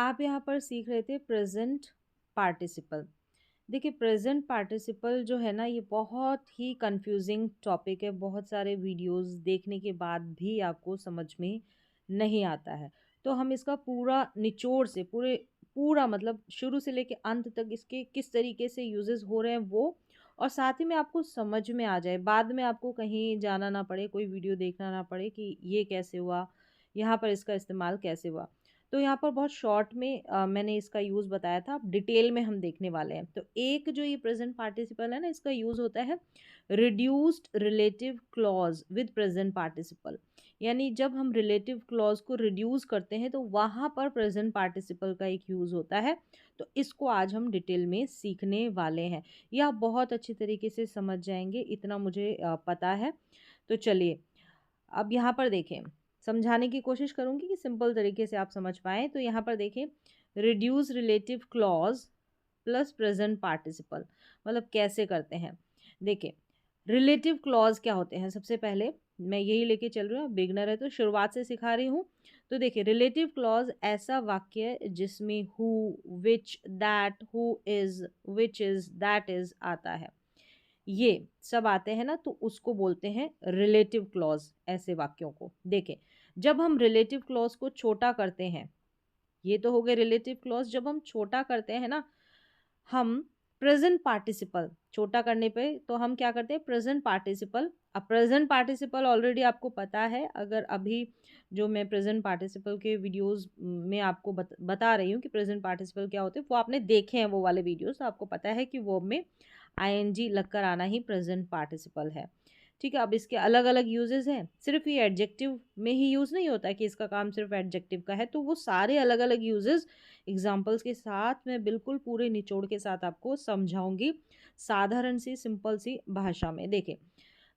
आप यहाँ पर सीख रहे थे प्रेजेंट पार्टिसिपल। देखिए प्रेजेंट पार्टिसिपल जो है ना, ये बहुत ही कंफ्यूजिंग टॉपिक है। बहुत सारे वीडियोस देखने के बाद भी आपको समझ में नहीं आता है। तो हम इसका पूरा निचोड़ से पूरा मतलब शुरू से लेके अंत तक इसके किस तरीके से यूजेस हो रहे हैं वो, और साथ ही में आपको समझ में आ जाए, बाद में आपको कहीं जाना ना पड़े, कोई वीडियो देखना ना पड़े कि ये कैसे हुआ, यहाँ पर इसका इस्तेमाल कैसे हुआ। तो यहाँ पर बहुत शॉर्ट में मैंने इसका यूज़ बताया था। अब डिटेल में हम देखने वाले हैं। तो एक जो ये प्रेजेंट पार्टिसिपल है ना, इसका यूज़ होता है reduced relative clause with present participle. यानी जब हम रिलेटिव क्लॉज को रिड्यूस करते हैं तो वहाँ पर प्रेजेंट पार्टिसिपल का एक यूज़ होता है। तो इसको आज हम डिटेल में सीखने वाले हैं। यह आप बहुत अच्छी तरीके से समझ जाएंगे, इतना मुझे पता है। तो चलिए अब यहाँ पर देखें, समझाने की कोशिश करूँगी कि सिंपल तरीके से आप समझ पाएँ। तो यहाँ पर देखें, reduce relative clause plus present participle मतलब कैसे करते हैं। देखिए रिलेटिव क्लॉज क्या होते हैं, सबसे पहले मैं यही लेके चल रही हूँ, बिगनर है तो शुरुआत से सिखा रही हूँ। तो देखिए रिलेटिव क्लॉज ऐसा वाक्य जिसमें who, which, that, who is, which is, that is आता है, ये सब आते हैं ना, तो उसको बोलते हैं रिलेटिव क्लॉज। ऐसे वाक्यों को देखें, जब हम रिलेटिव क्लॉज को छोटा करते हैं, ये तो हो गए रिलेटिव क्लॉज। जब हम छोटा करते हैं ना, हम प्रेजेंट पार्टिसिपल छोटा करने पे तो हम क्या करते हैं, प्रेजेंट पार्टिसिपल। अब प्रेजेंट पार्टिसिपल ऑलरेडी आपको पता है, अगर अभी जो मैं प्रेजेंट पार्टिसिपल के वीडियोस में आपको बता रही हूँ कि प्रेजेंट पार्टिसिपल क्या होते हैं, वो आपने देखे हैं वो वाले वीडियोस, तो आपको पता है कि वो में आईएनजी लगकर आना ही प्रेजेंट पार्टिसिपल है। ठीक है, अब इसके अलग अलग यूजेस हैं। सिर्फ ये एडजेक्टिव में ही यूज़ नहीं होता कि इसका काम सिर्फ एडजेक्टिव का है, तो वो सारे अलग अलग यूजेस एग्जाम्पल्स के साथ मैं बिल्कुल पूरे निचोड़ के साथ आपको समझाऊंगी, साधारण सी सिंपल सी भाषा में। देखें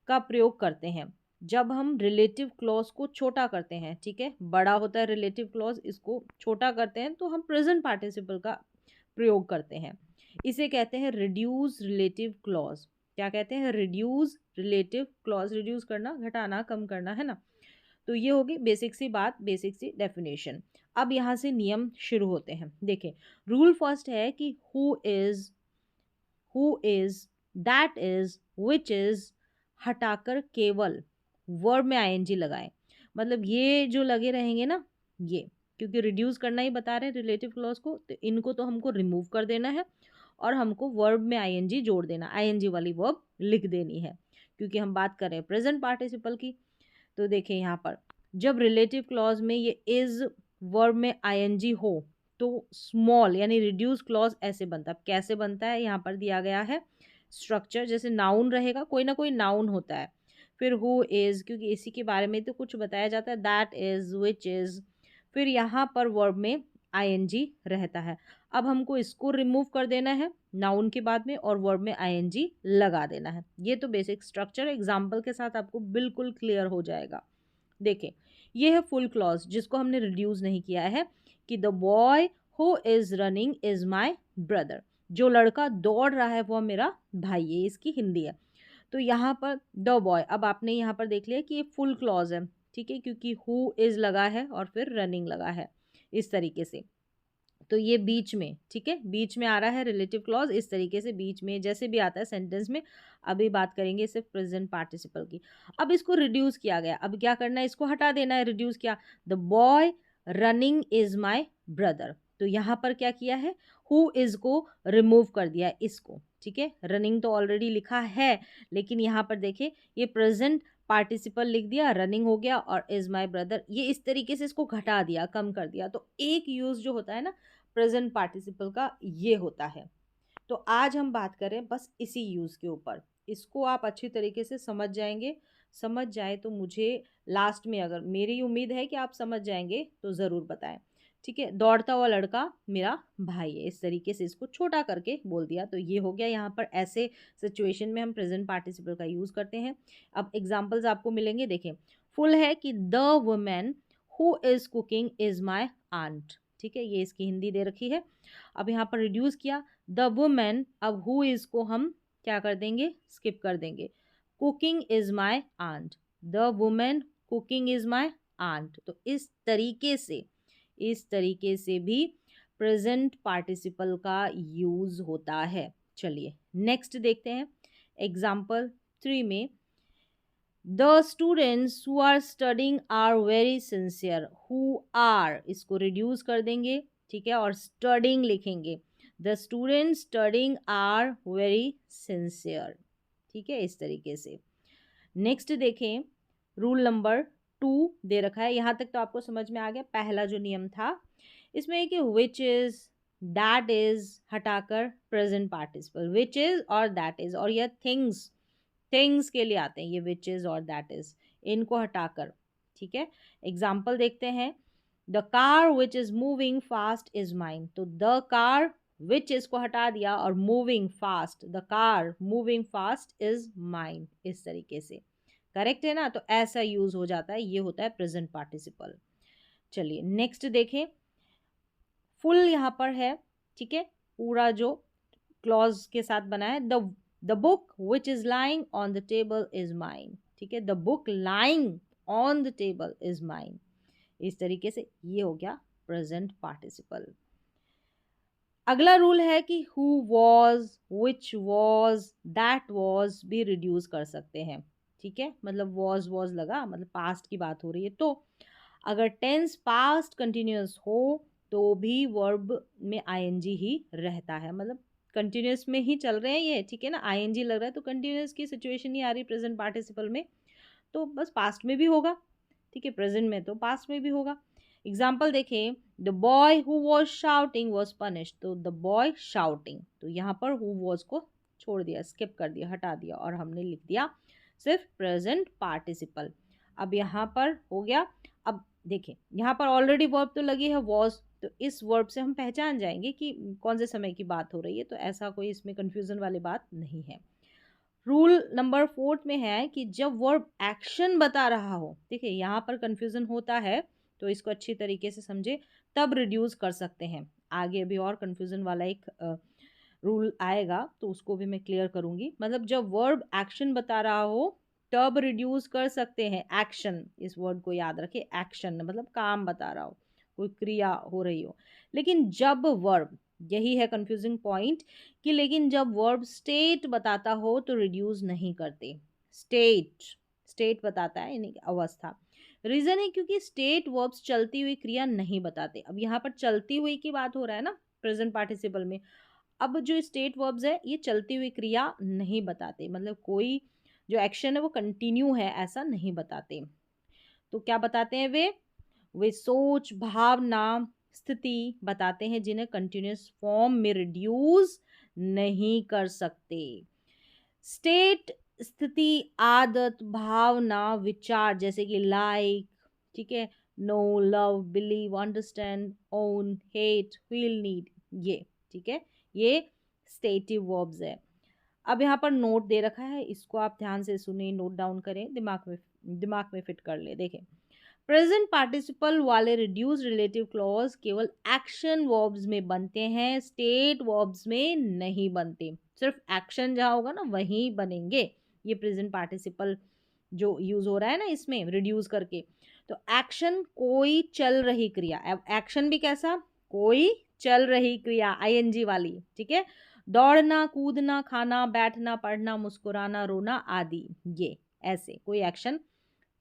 का प्रयोग करते हैं जब हम रिलेटिव क्लॉज को छोटा करते हैं। ठीक है, बड़ा होता है रिलेटिव क्लॉज, इसको छोटा करते हैं तो हम प्रेजेंट पार्टिसिपल का प्रयोग करते हैं। इसे कहते हैं रिड्यूस रिलेटिव क्लॉज। क्या कहते हैं, रिड्यूस रिलेटिव क्लॉज। रिड्यूस करना, घटाना, कम करना, है ना। तो ये होगी बेसिक सी बात, बेसिक सी डेफिनेशन। अब यहाँ से नियम शुरू होते हैं। देखें रूल फर्स्ट है कि who is, that is, which is हटाकर केवल वर्ब में आईएनजी लगाएं। मतलब ये जो लगे रहेंगे ना, ये क्योंकि रिड्यूस करना ही बता रहे हैं रिलेटिव क्लॉज को, तो इनको तो हमको रिमूव कर देना है और हमको वर्ब में आईएनजी जोड़ देना, आईएनजी वाली वर्ब लिख देनी है, क्योंकि हम बात कर रहे हैं प्रेजेंट पार्टिसिपल की। तो देखिए यहाँ पर जब रिलेटिव क्लॉज में ये इज वर्ब में आईएनजी हो तो स्मॉल यानी रिड्यूस क्लॉज ऐसे बनता है। कैसे बनता है, यहाँ पर दिया गया है स्ट्रक्चर। जैसे नाउन रहेगा, कोई ना कोई नाउन होता है, फिर हु इज, क्योंकि इसी के बारे में तो कुछ बताया जाता है, दैट इज, विच इज, फिर यहाँ पर वर्ब में आईएनजी रहता है। अब हमको इसको रिमूव कर देना है नाउन के बाद में और वर्ब में आईएनजी लगा देना है। ये तो बेसिक स्ट्रक्चर एग्जाम्पल के साथ आपको बिल्कुल क्लियर हो जाएगा। देखें ये है फुल क्लॉज जिसको हमने रिड्यूस नहीं किया है कि the boy who is running is my brother. जो लड़का दौड़ रहा है वो मेरा भाई है, इसकी हिंदी है। तो यहाँ पर द बॉय, अब आपने यहाँ पर देख लिया कि ये फुल क्लॉज है। ठीक है, क्योंकि हु इज लगा है और फिर रनिंग लगा है इस तरीके से। तो ये बीच में, ठीक है, बीच में आ रहा है रिलेटिव क्लॉज इस तरीके से, बीच में जैसे भी आता है सेंटेंस में। अभी बात करेंगे सिर्फ प्रेजेंट पार्टिसिपल की। अब इसको रिड्यूस किया गया, अब क्या करना है, इसको हटा देना है। रिड्यूस किया, the boy running is my brother. तो यहाँ पर क्या किया है, हु इज को रिमूव कर दिया है इसको। ठीक है, रनिंग तो ऑलरेडी लिखा है, लेकिन यहाँ पर देखिए ये प्रेजेंट पार्टिसिपल लिख दिया, रनिंग हो गया और इज माई ब्रदर, ये इस तरीके से इसको घटा दिया, कम कर दिया। तो एक यूज जो होता है ना प्रेजेंट पार्टिसिपल का, ये होता है। तो आज हम बात करें बस इसी यूज के ऊपर। इसको आप अच्छी तरीके से समझ जाएंगे। समझ जाए तो मुझे लास्ट में, अगर मेरी उम्मीद है कि आप समझ जाएंगे तो ज़रूर बताएं। ठीक है, दौड़ता हुआ लड़का मेरा भाई है, इस तरीके से इसको छोटा करके बोल दिया। तो ये हो गया, यहाँ पर ऐसे सिचुएशन में हम प्रेजेंट पार्टिसिपल का यूज़ करते हैं। अब एग्जाम्पल्स आपको मिलेंगे। देखें फुल है कि the women who is cooking is my aunt. ठीक है, ये इसकी हिंदी दे रखी है। अब यहाँ पर रिड्यूस किया, द वुमेन, अब हु इज को हम क्या कर देंगे, स्किप कर देंगे। Cooking is my aunt, the women cooking is my aunt. तो इस तरीके से भी प्रेजेंट पार्टिसिपल का यूज होता है। चलिए नेक्स्ट देखते हैं। एग्जाम्पल 3 में the students who are studying are very sincere, who are इसको रिड्यूस कर देंगे, ठीक है, और स्टडिंग लिखेंगे। The students studying are very sincere, ठीक है, इस तरीके से। नेक्स्ट देखें, रूल नंबर 2 दे रखा है। यहाँ तक तो आपको समझ में आ गया। पहला जो नियम था इसमें है कि विच इज, दैट इज हटाकर प्रेजेंट पार्टिसिपल, विच इज और दैट इज, और यह थिंग्स, थिंग्स के लिए आते हैं ये विच इज और दैट इज, इनको हटाकर, ठीक है। एग्जाम्पल देखते हैं। The car which is moving fast is mine, तो द कार विच इसको हटा दिया और moving fast, the car moving fast is mine, इस तरीके से करेक्ट है ना। तो ऐसा यूज हो जाता है, ये होता है प्रेजेंट पार्टिसिपल। चलिए नेक्स्ट देखें। फुल यहाँ पर है, ठीक है, पूरा जो क्लॉज के साथ बना है। The book which is lying on the table is mine, ठीक है, the book lying on the table is mine, इस तरीके से ये हो गया प्रेजेंट पार्टिसिपल। अगला रूल है कि who was, which was, that was भी रिड्यूस कर सकते हैं, ठीक है। मतलब वॉज लगा, मतलब पास्ट की बात हो रही है, तो अगर टेंस पास्ट कंटिन्यूअस हो तो भी वर्ब में आईएनजी ही रहता है, मतलब कंटिन्यूअस में ही चल रहे हैं ये, ठीक है ना, आईएनजी लग रहा है तो कंटिन्यूअस की सिचुएशन नहीं आ रही प्रेजेंट पार्टिसिपल में, तो बस पास्ट में भी होगा, ठीक है, प्रेजेंट में तो पास्ट में भी होगा। एग्जाम्पल देखें, the boy who was shouting was punished, तो द बॉय शाउटिंग, तो यहाँ पर हु वॉज को छोड़ दिया, स्किप कर दिया, हटा दिया, और हमने लिख दिया सिर्फ प्रेजेंट पार्टिसिपल। अब यहाँ पर हो गया। अब देखिए यहाँ पर ऑलरेडी वर्ब तो लगी है वॉज, तो इस वर्ब से हम पहचान जाएंगे कि कौन से समय की बात हो रही है, तो ऐसा कोई इसमें कंफ्यूजन वाली बात नहीं है। रूल नंबर 4 में है कि जब वर्ब एक्शन बता रहा हो, देखिए यहाँ पर कंफ्यूजन होता है, तो इसको अच्छी तरीके से समझे, तब रिड्यूस कर सकते हैं। आगे अभी और कंफ्यूजन वाला एक रूल आएगा तो उसको भी मैं क्लियर करूंगी। मतलब जब वर्ब एक्शन बता रहा हो तब रिड्यूस कर सकते हैं। एक्शन, इस वर्ड को याद रखें, एक्शन मतलब काम बता रहा हो, कोई क्रिया हो रही हो। लेकिन जब वर्ब, यही है कंफ्यूजिंग पॉइंट, कि लेकिन जब वर्ब स्टेट बताता हो तो रिड्यूस नहीं करते। स्टेट, स्टेट बताता है यानी अवस्था। रीजन है क्योंकि स्टेट वर्ब्स चलती हुई क्रिया नहीं बताते। अब यहाँ पर चलती हुई की बात हो रहा है ना प्रेजेंट पार्टिसिपल में। अब जो स्टेट वर्ब्स है ये चलती हुई क्रिया नहीं बताते, मतलब कोई जो एक्शन है वो कंटिन्यू है ऐसा नहीं बताते। तो क्या बताते हैं वे सोच, भावना, स्थिति बताते हैं जिन्हें कंटिन्यूअस फॉर्म में रिड्यूस नहीं कर सकते। स्टेट स्थिति, आदत, भावना, विचार, जैसे कि लाइक, ठीक है, know, love, believe, understand, own, hate, feel, need, ये, ठीक है, ये स्टेटिव वर्ब्स है। अब यहाँ पर नोट दे रखा है, इसको आप ध्यान से सुनिए, नोट डाउन करें, दिमाग में फिट कर ले। देखें, प्रेजेंट पार्टिसिपल वाले रिड्यूस रिलेटिव क्लॉज केवल एक्शन वर्ब्स में बनते हैं, स्टेट वर्ब्स में नहीं बनते। सिर्फ एक्शन जहाँ होगा ना वहीं बनेंगे। ये प्रेजेंट पार्टिसिपल जो यूज हो रहा है ना इसमें रिड्यूस करके, तो एक्शन कोई चल रही क्रिया, अब एक्शन भी कैसा, कोई चल रही क्रिया, आईएनजी वाली, ठीक है, दौड़ना, कूदना, खाना, बैठना, पढ़ना, मुस्कुराना, रोना आदि, ये ऐसे कोई एक्शन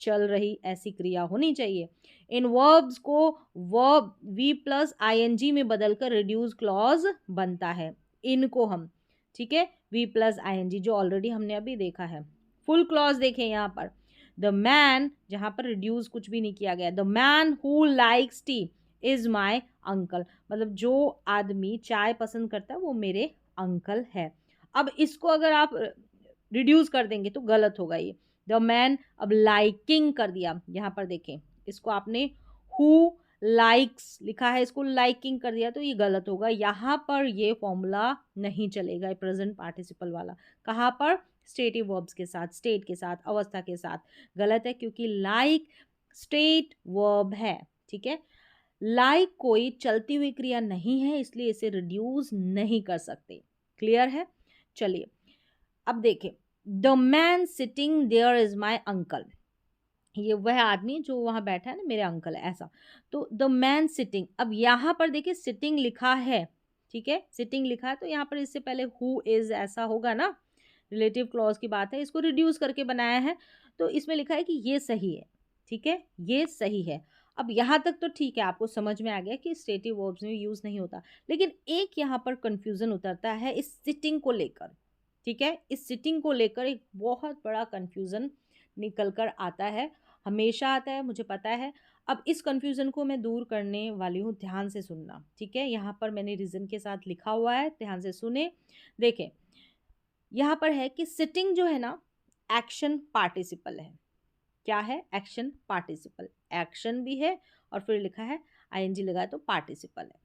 चल रही ऐसी क्रिया होनी चाहिए। इन वर्ब्स को वर्ब वी प्लस आईएनजी में बदलकर रिड्यूस क्लॉज बनता है। इनको हम, ठीक है, वी प्लस आईएनजी जो ऑलरेडी हमने अभी देखा है। फुल क्लॉज देखें यहाँ पर, द मैन, जहाँ पर रिड्यूस कुछ भी नहीं किया गया, the man who likes T is my uncle, मतलब जो आदमी चाय पसंद करता है वो मेरे अंकल है। अब इसको अगर आप रिड्यूस कर देंगे तो गलत होगा ये। द मैन, अब लाइकिंग कर दिया, यहाँ पर देखें इसको आपने हु लाइक्स लिखा है, इसको लाइकिंग कर दिया तो ये गलत होगा। यहाँ पर ये फॉर्मूला नहीं चलेगा प्रेजेंट पार्टिसिपल वाला। कहाँ पर, स्टेटिव वर्ब्स के साथ, स्टेट के साथ, अवस्था के साथ। गलत है क्योंकि लाइक स्टेट वर्ब है, ठीक है। लाइक कोई चलती हुई क्रिया नहीं है, इसलिए इसे रिड्यूस नहीं कर सकते। क्लियर है। चलिए अब देखें, the man sitting there is my uncle, ये वह आदमी जो वहाँ बैठा है ना, मेरे अंकल है, ऐसा। तो द मैन सिटिंग, अब यहाँ पर देखिए सिटिंग लिखा है, ठीक है, सिटिंग लिखा है, तो यहाँ पर इससे पहले हु इज़ ऐसा होगा ना, रिलेटिव क्लॉज़ की बात है, इसको रिड्यूस करके बनाया है, तो इसमें लिखा है कि ये सही है, ठीक है, ये सही है। अब यहाँ तक तो ठीक है, आपको समझ में आ गया कि स्टेटिव वर्ब्स में यूज़ नहीं होता, लेकिन एक यहाँ पर कन्फ्यूज़न उतरता है इस सिटिंग को लेकर, ठीक है? इस सिटिंग को लेकर एक बहुत बड़ा कन्फ्यूज़न निकल कर आता है, हमेशा आता है, मुझे पता है। अब इस कन्फ्यूज़न को मैं दूर करने वाली हूँ, ध्यान से सुनना, ठीक है? यहाँ पर मैंने रीज़न के साथ लिखा हुआ है, ध्यान से सुनें। देखें, यहाँ पर है कि सिटिंग जो है ना, एक्शन पार्टिसिपल है। क्या है? Action participle. एक्शन भी है और फिर लिखा है आईएनजी लगा है तो पार्टिसिपल है,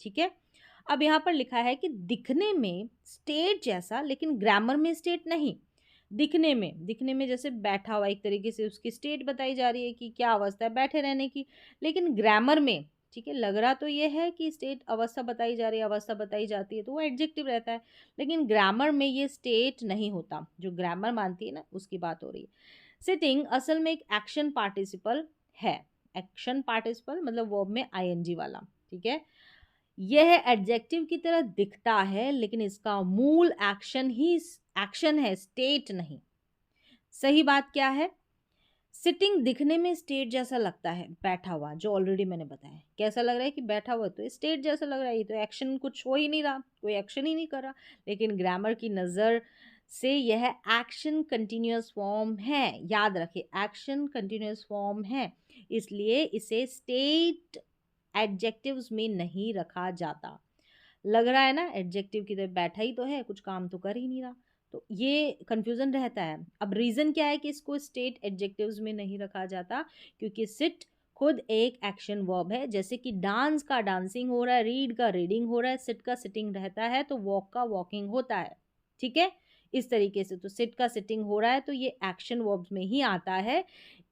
ठीक है? अब यहाँ पर लिखा है कि दिखने में स्टेट जैसा, लेकिन ग्रामर में स्टेट नहीं। दिखने में जैसे बैठा हुआ, एक तरीके से उसकी स्टेट बताई जा रही है कि क्या अवस्था है बैठे रहने की, लेकिन ग्रामर में, ठीक है, लग रहा तो ये है कि स्टेट अवस्था बताई जा रही है, अवस्था बताई जाती है, तो वो एडजेक्टिव रहता है, लेकिन ग्रामर में ये स्टेट नहीं होता, जो ग्रामर मानती है ना, उसकी बात हो रही है। सिटिंग असल में एक एक्शन पार्टिसिपल है, एक्शन पार्टिसिपल मतलब वर्ब में आईएनजी वाला, ठीक है। यह एडजेक्टिव की तरह दिखता है, लेकिन इसका मूल एक्शन ही एक्शन है, स्टेट नहीं। सही बात क्या है? सिटिंग दिखने में स्टेट जैसा लगता है, बैठा हुआ, जो ऑलरेडी मैंने बताया। कैसा लग रहा है कि बैठा हुआ, तो स्टेट जैसा लग रहा है, ये तो एक्शन कुछ हो ही नहीं रहा, कोई एक्शन ही नहीं कर रहा, लेकिन ग्रामर की नज़र से यह एक्शन कंटिन्यूअस फॉर्म है। याद रखिए, एक्शन कंटिन्यूअस फॉर्म है, इसलिए इसे स्टेट एडजेक्टिव्स में नहीं रखा जाता। लग रहा है ना एडजेक्टिव की तरह, बैठा ही तो है, कुछ काम तो कर ही नहीं रहा, तो ये कन्फ्यूज़न रहता है। अब रीज़न क्या है कि इसको स्टेट एडजेक्टिव्स में नहीं रखा जाता, क्योंकि सिट खुद एक एक्शन वर्ब है, जैसे कि डांस का डांसिंग हो रहा है, रीड का रीडिंग हो रहा है, सिट का सिटिंग रहता है, तो वॉक का वॉकिंग होता है, ठीक है। इस तरीके से तो सिट का सिटिंग हो रहा है, तो ये एक्शन वर्ब्स में ही आता है।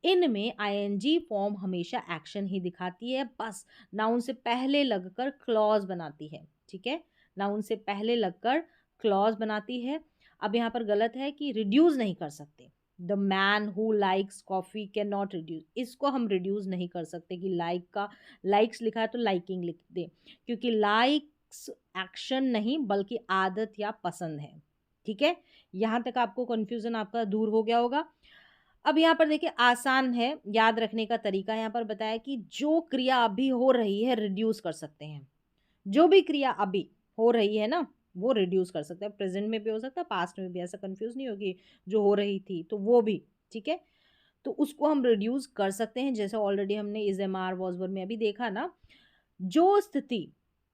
इनमें आईएनजी फॉर्म हमेशा एक्शन ही दिखाती है, बस नाउन से पहले लगकर क्लॉज बनाती है, ठीक है, नाउन से पहले लगकर क्लॉज बनाती है। अब यहाँ पर गलत है कि रिड्यूस नहीं कर सकते। The man who likes coffee can not reduce, इसको हम रिड्यूस नहीं कर सकते कि लाइक का लाइक्स लिखा है तो लाइकिंग लिख दे, क्योंकि लाइक्स एक्शन नहीं बल्कि आदत या पसंद है, ठीक है। यहाँ तक आपको कन्फ्यूज़न आपका दूर हो गया होगा। अब यहाँ पर देखिए आसान है याद रखने का तरीका, यहाँ पर बताया कि जो क्रिया अभी हो रही है रिड्यूस कर सकते हैं। जो भी क्रिया अभी हो रही है ना, वो रिड्यूस कर सकते हैं, प्रेजेंट में भी हो सकता है, पास्ट में भी, ऐसा कंफ्यूज नहीं होगी, जो हो रही थी तो वो भी, ठीक है, तो उसको हम रिड्यूस कर सकते हैं, जैसे ऑलरेडी हमने इज एम आर वॉजवर में अभी देखा ना। जो स्थिति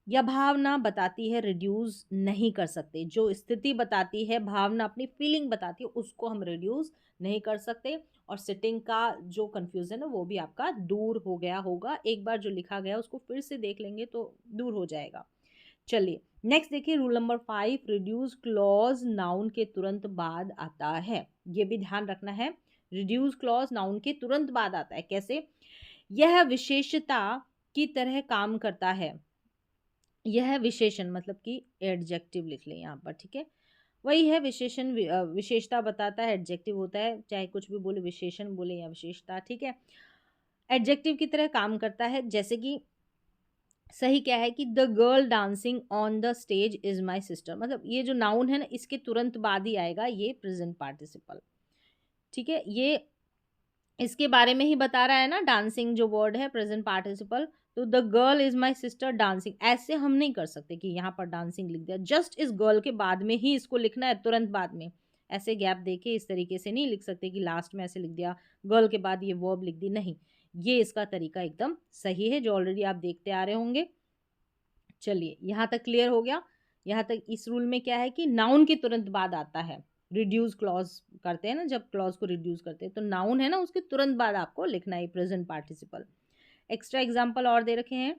या भावना बताती है रिड्यूस नहीं कर सकते, जो स्थिति बताती है, भावना अपनी फीलिंग बताती है, उसको हम रिड्यूस नहीं कर सकते। और सिटिंग का जो कंफ्यूजन है वो भी आपका दूर हो गया होगा, एक बार जो लिखा गया उसको फिर से देख लेंगे तो दूर हो जाएगा। चलिए नेक्स्ट देखिए, rule number 5, reduce clause noun के तुरंत बाद आता है, ये भी ध्यान रखना है। रिड्यूस क्लॉज नाउन के तुरंत बाद आता है, कैसे? यह विशेषता की तरह काम करता है। यह विशेषण मतलब कि एडजेक्टिव लिख लें यहाँ पर, ठीक है, वही है विशेषण, विशेषता बताता है, एडजेक्टिव होता है, चाहे कुछ भी बोले, विशेषण बोले या विशेषता, ठीक है। एडजेक्टिव की तरह काम करता है, जैसे कि सही क्या है कि the girl dancing on the stage is my sister, मतलब ये जो नाउन है ना, इसके तुरंत बाद ही आएगा ये प्रेजेंट पार्टिसिपल, ठीक है। ये इसके बारे में ही बता रहा है ना, डांसिंग जो वर्ड है प्रेजेंट पार्टिसिपल, तो the girl is my sister dancing, ऐसे हम नहीं कर सकते कि यहाँ पर डांसिंग लिख दिया, जस्ट इस गर्ल के बाद में ही इसको लिखना है, तुरंत बाद में, ऐसे गैप देके इस तरीके से नहीं लिख सकते कि लास्ट में ऐसे लिख दिया, गर्ल के बाद ये वर्ब लिख दी, नहीं, ये इसका तरीका एकदम सही है, जो ऑलरेडी आप देखते आ रहे होंगे। चलिए यहाँ तक क्लियर हो गया। यहाँ तक इस रूल में क्या है कि नाउन के तुरंत बाद आता है, रिड्यूस क्लॉज करते हैं ना, जब क्लॉज को रिड्यूस करते हैं तो नाउन है ना, उसके तुरंत बाद आपको लिखना है प्रेजेंट पार्टिसिपल। एक्स्ट्रा एग्जाम्पल और दे रखे हैं,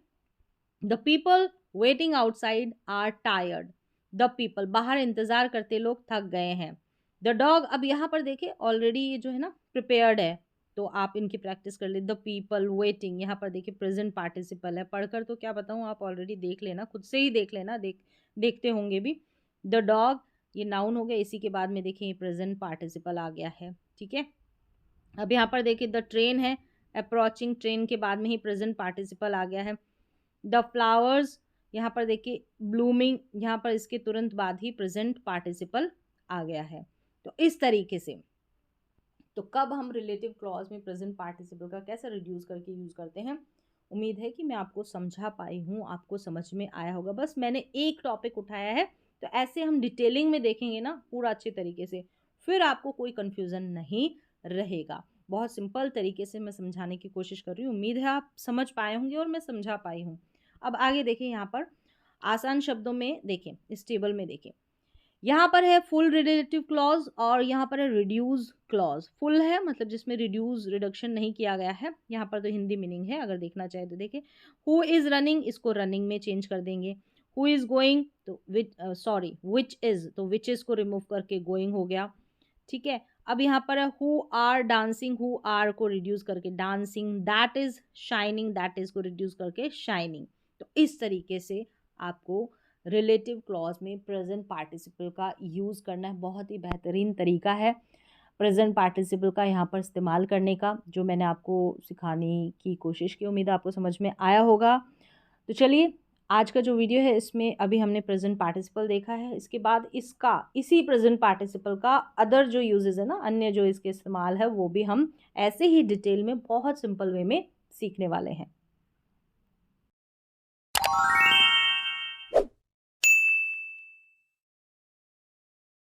the people waiting outside are tired, the people बाहर इंतजार करते लोग थक गए हैं। द डॉग, अब यहाँ पर देखिए ऑलरेडी ये जो है ना प्रिपेयर्ड है, तो आप इनकी प्रैक्टिस कर ले। द पीपल वेटिंग, यहाँ पर देखिए प्रेजेंट पार्टिसिपल है, पढ़कर तो क्या बताऊँ, आप ऑलरेडी देख लेना, खुद से ही देख लेना, देखते होंगे भी। द डॉग ये नाउन हो गया, इसी के बाद में देखिए प्रेजेंट पार्टिसिपल आ गया है, ठीक है। अब यहाँ पर देखिए द ट्रेन है, अप्रोचिंग, ट्रेन के बाद में ही प्रेजेंट पार्टिसिपल आ गया है। द फ्लावर्स, यहाँ पर देखिए ब्लूमिंग, यहाँ पर इसके तुरंत बाद ही प्रेजेंट पार्टिसिपल आ गया है। तो इस तरीके से तो कब हम रिलेटिव क्लॉज में प्रेजेंट पार्टिसिपल का कैसे रिड्यूस करके यूज करते हैं। उम्मीद है कि मैं आपको समझा पाई हूँ, आपको समझ में आया होगा। बस मैंने एक टॉपिक उठाया है, तो ऐसे हम डिटेलिंग में देखेंगे ना पूरा अच्छे तरीके से, फिर आपको कोई कंफ्यूजन नहीं रहेगा। बहुत सिंपल तरीके से मैं समझाने की कोशिश कर रही हूँ, उम्मीद है आप समझ पाए होंगे और मैं समझा पाई हूँ। अब आगे देखें, यहाँ पर आसान शब्दों में देखें, इस टेबल में देखें, यहाँ पर है फुल रिलेटिव क्लॉज और यहाँ पर है रिड्यूस क्लॉज। फुल है मतलब जिसमें रिड्यूस रिडक्शन नहीं किया गया है, यहाँ पर तो हिंदी मीनिंग है, अगर देखना चाहे तो देखिए। हु इज रनिंग, इसको रनिंग में चेंज कर देंगे। हु इज गोइंग, तो विच, सॉरी विच इज, तो विच इज को रिमूव करके गोइंग हो गया। ठीक है, अब यहाँ पर है who are dancing, who are को रिड्यूस करके dancing. That is shining, that is को रिड्यूस करके शाइनिंग। तो इस तरीके से आपको रिलेटिव क्लॉज में प्रेजेंट पार्टिसिपल का यूज़ करना है। बहुत ही बेहतरीन तरीका है प्रेजेंट पार्टिसिपल का यहाँ पर इस्तेमाल करने का, जो मैंने आपको सिखाने की कोशिश की। उम्मीद है आपको समझ में आया होगा। तो चलिए, आज का जो वीडियो है इसमें अभी हमने प्रेजेंट पार्टिसिपल देखा है, इसके बाद इसका इसी प्रेजेंट पार्टिसिपल का अदर जो यूजेस है ना, अन्य जो इसके इस्तेमाल है, वो भी हम ऐसे ही डिटेल में बहुत सिंपल वे में सीखने वाले हैं।